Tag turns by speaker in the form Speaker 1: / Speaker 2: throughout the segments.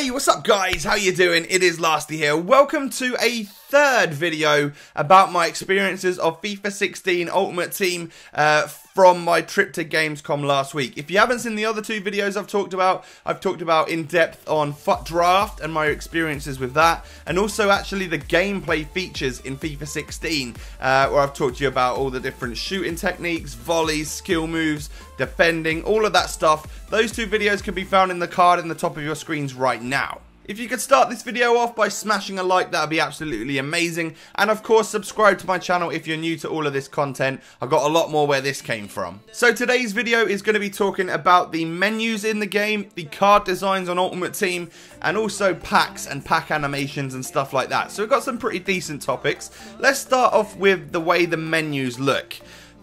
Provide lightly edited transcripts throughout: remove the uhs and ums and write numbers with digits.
Speaker 1: Hey, what's up guys? How you doing? It is Lasty here. Welcome to a third video about my experiences of FIFA 16 Ultimate Team from my trip to Gamescom last week. If you haven't seen the other two videos I've talked about in depth on FUT Draft and my experiences with that, and also actually the gameplay features in FIFA 16, where I've talked to you about all the different shooting techniques, volleys, skill moves, defending, all of that stuff. Those two videos can be found in the card in the top of your screens right now. If you could start this video off by smashing a like, that would be absolutely amazing. And of course, subscribe to my channel if you're new to all of this content. I've got a lot more where this came from. So today's video is going to be talking about the menus in the game, the card designs on Ultimate Team, and also packs and pack animations and stuff like that. So we've got some pretty decent topics. Let's start off with the way the menus look.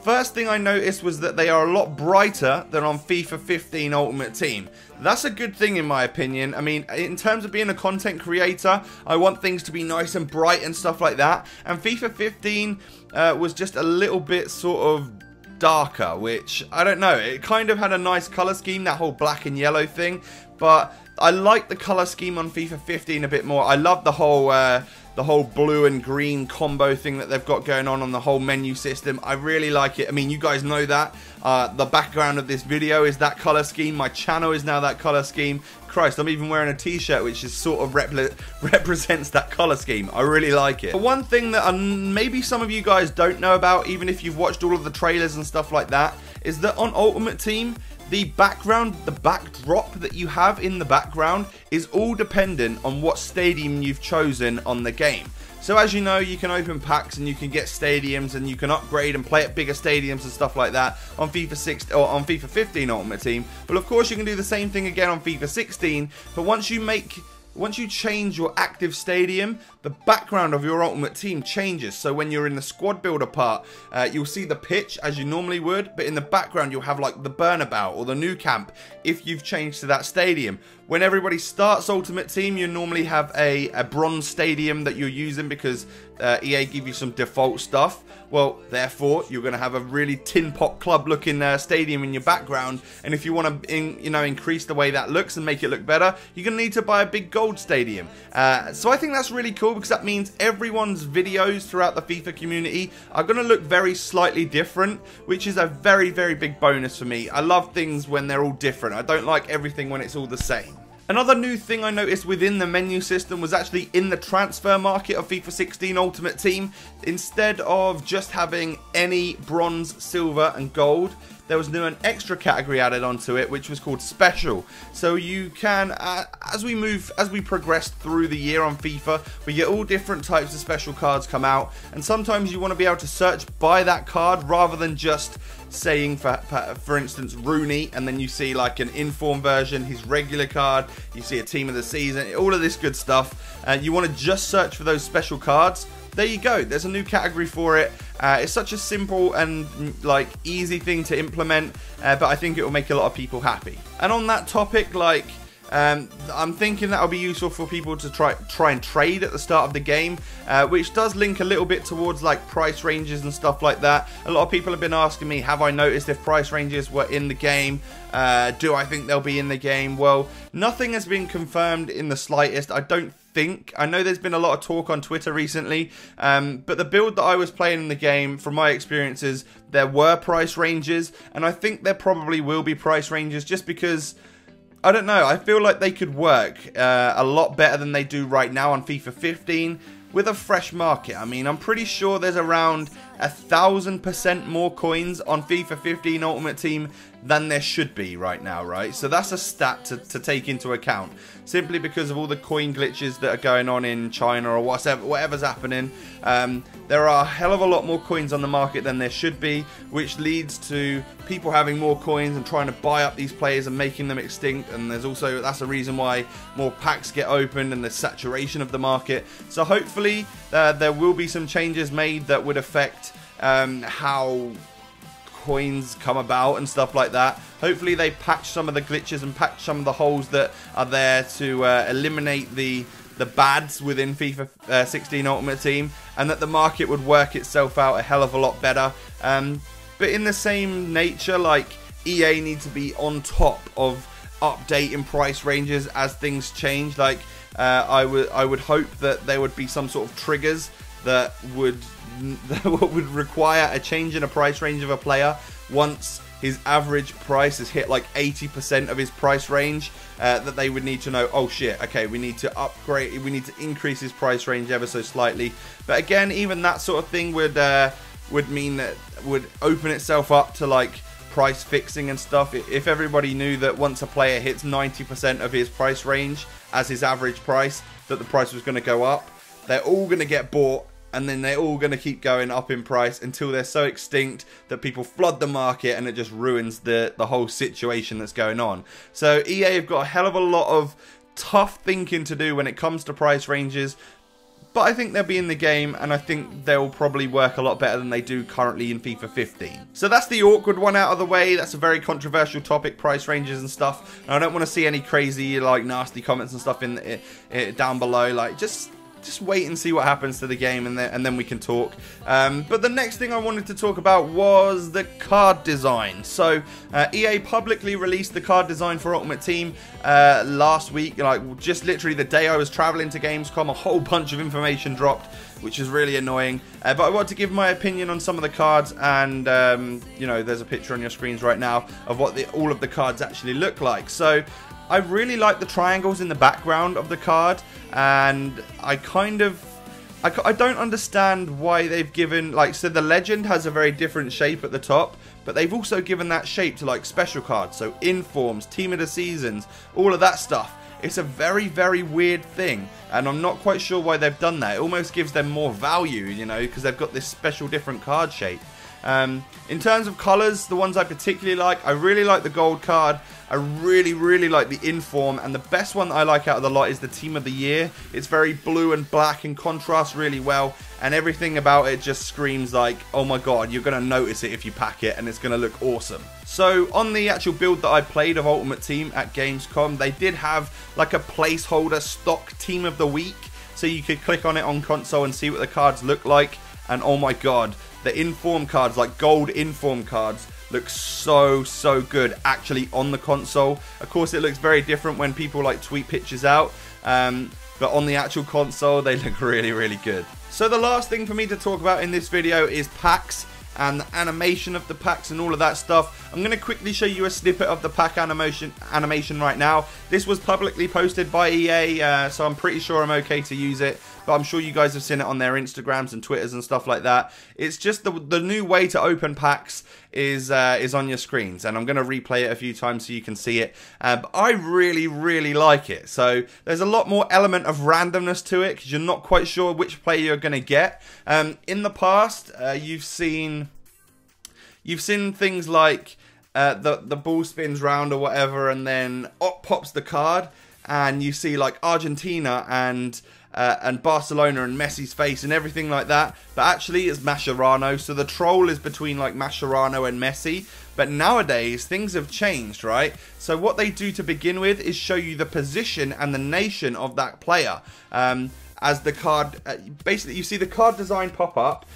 Speaker 1: First thing I noticed was that they are a lot brighter than on FIFA 15 Ultimate Team. That's a good thing in my opinion. I mean, in terms of being a content creator, I want things to be nice and bright and stuff like that. And FIFA 15 was just a little bit sort of darker, which, I don't know, it kind of had a nice colour scheme, that whole black and yellow thing. But I like the colour scheme on FIFA 15 a bit more. I love the whole blue and green combo thing that they've got going on the whole menu system. I really like it. I mean, you guys know that. The background of this video is that color scheme. My channel is now that color scheme. Christ, I'm even wearing a t-shirt which is sort of represents that color scheme. I really like it. But one thing that maybe some of you guys don't know about, even if you've watched all of the trailers and stuff like that, is that on Ultimate Team, the background, the backdrop that you have in the background is all dependent on what stadium you've chosen on the game. So as you know, you can open packs and you can get stadiums and you can upgrade and play at bigger stadiums and stuff like that on FIFA 6 or on FIFA 15 Ultimate Team. But of course you can do the same thing again on FIFA 16, but once you change your active stadium, the background of your Ultimate Team changes. So when you're in the squad builder part, you'll see the pitch as you normally would, but in the background you'll have like the Burnabout or the Nou Camp if you've changed to that stadium. When everybody starts Ultimate Team, you normally have a bronze stadium that you're using because EA give you some default stuff. Well, therefore, you're going to have a really tin pot club looking stadium in your background, and if you want to increase the way that looks and make it look better, you're going to need to buy a big gold stadium. So I think that's really cool because that means everyone's videos throughout the FIFA community are going to look very slightly different, which is a very, very big bonus for me. I love things when they're all different. I don't like everything when it's all the same. Another new thing I noticed within the menu system was actually in the transfer market of FIFA 16 Ultimate Team. Instead of just having any bronze, silver and gold, there was an extra category added onto it, which was called special. So you can, as we progress through the year on FIFA, we get all different types of special cards come out, and sometimes you want to be able to search by that card rather than just saying for instance Rooney, and then you see like an inform version, his regular card, you see a team of the season, all of this good stuff, and you want to just search for those special cards. There you go, there's a new category for it. It's such a simple and like easy thing to implement, but I think it will make a lot of people happy. And on that topic, like I'm thinking that will be useful for people to try and trade at the start of the game, which does link a little bit towards like price ranges and stuff like that. A lot of people have been asking me, have I noticed if price ranges were in the game? Do I think they'll be in the game? Well, nothing has been confirmed in the slightest. I don't think. I know there's been a lot of talk on Twitter recently, but the build that I was playing in the game, from my experiences, there were price ranges, and I think there probably will be price ranges just because, I don't know, I feel like they could work a lot better than they do right now on FIFA 15 with a fresh market. I mean, I'm pretty sure there's around 1,000% more coins on FIFA 15 Ultimate Team than there should be right now, right? So that's a stat to take into account, simply because of all the coin glitches that are going on in China or whatever's happening. There are a hell of a lot more coins on the market than there should be, which leads to people having more coins and trying to buy up these players and making them extinct. And that's a reason why more packs get opened and the saturation of the market. So hopefully there will be some changes made that would affect how coins come about and stuff like that. Hopefully they patch some of the glitches and patch some of the holes that are there to eliminate the bads within FIFA 16 Ultimate Team, and that the market would work itself out a hell of a lot better. But in the same nature, like, EA need to be on top of update in price ranges as things change. Like I would hope that there would be some sort of triggers that would require a change in a price range of a player once his average price has hit like 80% of his price range, that they would need to know, oh shit, okay, we need to upgrade, we need to increase his price range ever so slightly. But again, even that sort of thing would mean that would open itself up to like price fixing and stuff. If everybody knew that once a player hits 90% of his price range as his average price, that the price was going to go up, they're all going to get bought, and then they're all going to keep going up in price until they're so extinct that people flood the market and it just ruins the whole situation that's going on. So EA have got a hell of a lot of tough thinking to do when it comes to price ranges, but I think they'll be in the game, and I think they'll probably work a lot better than they do currently in FIFA 15. So that's the awkward one out of the way. That's a very controversial topic, price ranges and stuff. And I don't want to see any crazy, like, nasty comments and stuff in down below. Like, just wait and see what happens to the game, and then we can talk. But the next thing I wanted to talk about was the card design. So EA publicly released the card design for Ultimate Team last week. Like, just literally the day I was traveling to Gamescom, a whole bunch of information dropped, which is really annoying. But I want to give my opinion on some of the cards, and you know, there's a picture on your screens right now of what all of the cards actually look like. So I really like the triangles in the background of the card, and I don't understand why they've given, like, so the legend has a very different shape at the top, but they've also given that shape to like special cards, so informs, team of the seasons, all of that stuff. It's a very, very weird thing, and I'm not quite sure why they've done that. It almost gives them more value, you know, because they've got this special different card shape. In terms of colours, the ones I particularly like, I really like the gold card. I really, really like the inform, and the best one that I like out of the lot is the team of the year. It's very blue and black and contrasts really well, and everything about it just screams like, oh my god, you're going to notice it if you pack it, and it's going to look awesome. So on the actual build that I played of Ultimate Team at Gamescom, they did have like a placeholder stock team of the week, so you could click on it on console and see what the cards look like, and oh my god, the inform cards, like gold inform cards, look so good actually on the console. Of course, it looks very different when people like tweet pictures out, but on the actual console they look really good. So the last thing for me to talk about in this video is packs and the animation of the packs and all of that stuff. I'm going to quickly show you a snippet of the pack animation right now. This was publicly posted by EA, so I'm pretty sure I'm okay to use it, but I'm sure you guys have seen it on their Instagrams and Twitters and stuff like that. It's just the new way to open packs is on your screens, and I'm going to replay it a few times so you can see it. But I really like it. So there's a lot more element of randomness to it, because you're not quite sure which player you're going to get. In the past, you've seen things like the ball spins round or whatever, and then up pops the card, and you see like Argentina and Barcelona and Messi's face and everything like that, but actually it's Mascherano, so the troll is between like Mascherano and Messi. But nowadays things have changed, right? So what they do to begin with is show you the position and the nation of that player. As the card, basically you see the card design pop up,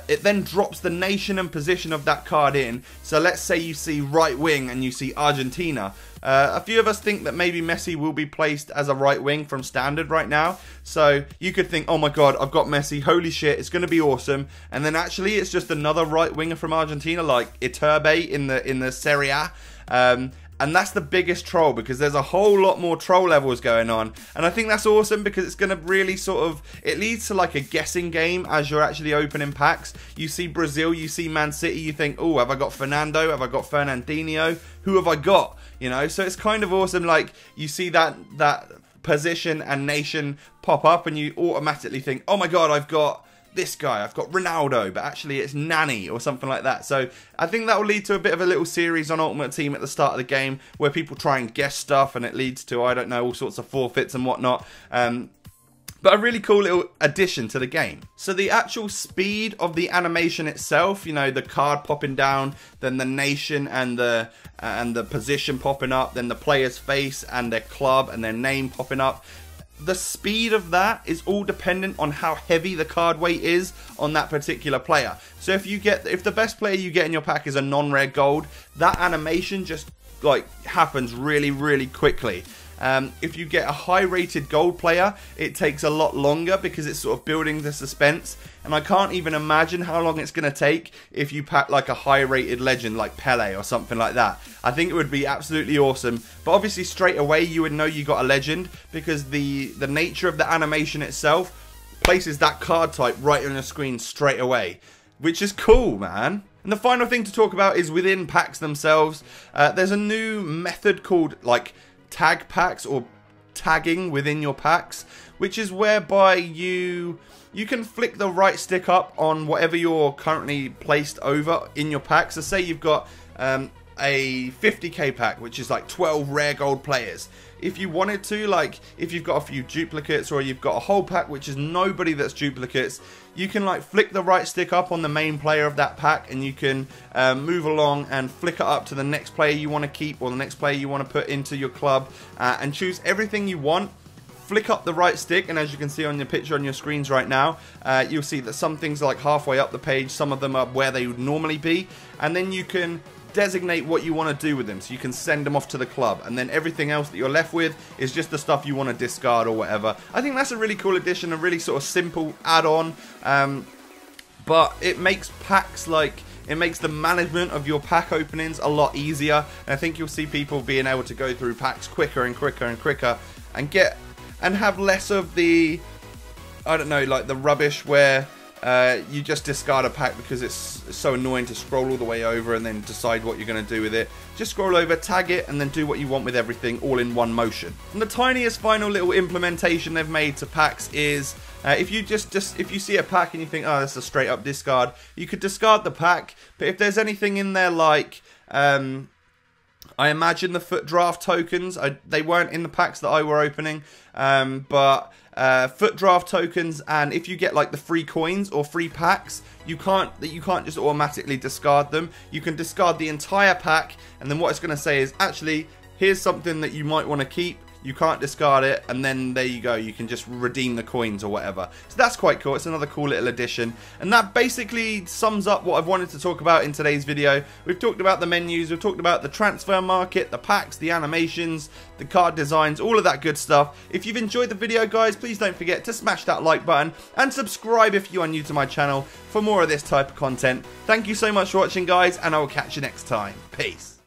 Speaker 1: it then drops the nation and position of that card in. So let's say you see right wing and you see Argentina. A few of us think that maybe Messi will be placed as a right wing from standard right now. So you could think, oh my god, I've got Messi, holy shit, it's going to be awesome. And then actually it's just another right winger from Argentina, like Iturbe in the Serie A. And that's the biggest troll, because there's a whole lot more troll levels going on. And I think that's awesome, because it's going to really sort of, it leads to like a guessing game as you're actually opening packs. You see Brazil, you see Man City, you think, oh, have I got Fernando? Have I got Fernandinho? Who have I got? You know, so it's kind of awesome. Like, you see that position and nation pop up, and you automatically think, oh my god, I've got this guy, I've got Ronaldo, but actually it's Nani or something like that. So I think that will lead to a bit of a little series on Ultimate Team at the start of the game, where people try and guess stuff, and it leads to, I don't know, all sorts of forfeits and whatnot. But a really cool little addition to the game. So the actual speed of the animation itself, you know, the card popping down, then the nation and the position popping up, then the player's face and their club and their name popping up. The speed of that is all dependent on how heavy the card weight is on that particular player. So if the best player you get in your pack is a non-rare gold, that animation just like happens really, really quickly. If you get a high rated gold player, it takes a lot longer because it's sort of building the suspense, and I can't even imagine how long it's going to take if you pack like a high rated legend like Pele or something like that. I think it would be absolutely awesome, but obviously straight away you would know you got a legend because the nature of the animation itself places that card type right on your screen straight away, which is cool, man. And the final thing to talk about is within packs themselves. There's a new method called like CAG Packs, or tagging within your packs, which is whereby you can flick the right stick up on whatever you're currently placed over in your pack. So say you've got a 50k pack, which is like 12 rare gold players. If you wanted to, like if you've got a few duplicates or you've got a whole pack which is nobody that's duplicates, you can like flick the right stick up on the main player of that pack, and you can move along and flick it up to the next player you want to keep or the next player you want to put into your club, and choose everything you want. Flick up the right stick, and as you can see on your picture on your screens right now, you'll see that some things are like halfway up the page, some of them are where they would normally be, and then you can designate what you want to do with them, so you can send them off to the club, and then everything else that you're left with is just the stuff you want to discard or whatever. I think that's a really cool addition, a really sort of simple add-on, but it makes packs like it makes the management of your pack openings a lot easier, and I think you'll see people being able to go through packs quicker and quicker and quicker and have less of the, I don't know, like the rubbish where you just discard a pack because it's so annoying to scroll all the way over and then decide what you're going to do with it. Just scroll over, tag it, and then do what you want with everything all in one motion. And the tiniest final little implementation they've made to packs is if you see a pack and you think, oh, that's a straight up discard, you could discard the pack, but if there's anything in there like I imagine the FUT Draft tokens, they weren't in the packs that I were opening, but FUT Draft tokens, and if you get like the free coins or free packs, you can't just automatically discard them. You can discard the entire pack, and then what it's going to say is, actually, here's something that you might want to keep. You can't discard it, and then there you go, you can just redeem the coins or whatever. So that's quite cool. It's another cool little addition, and that basically sums up what I've wanted to talk about in today's video. We've talked about the menus, we've talked about the transfer market, the packs, the animations, the card designs, all of that good stuff. If you've enjoyed the video, guys, please don't forget to smash that like button and subscribe if you are new to my channel for more of this type of content. Thank you so much for watching, guys, and I will catch you next time. Peace.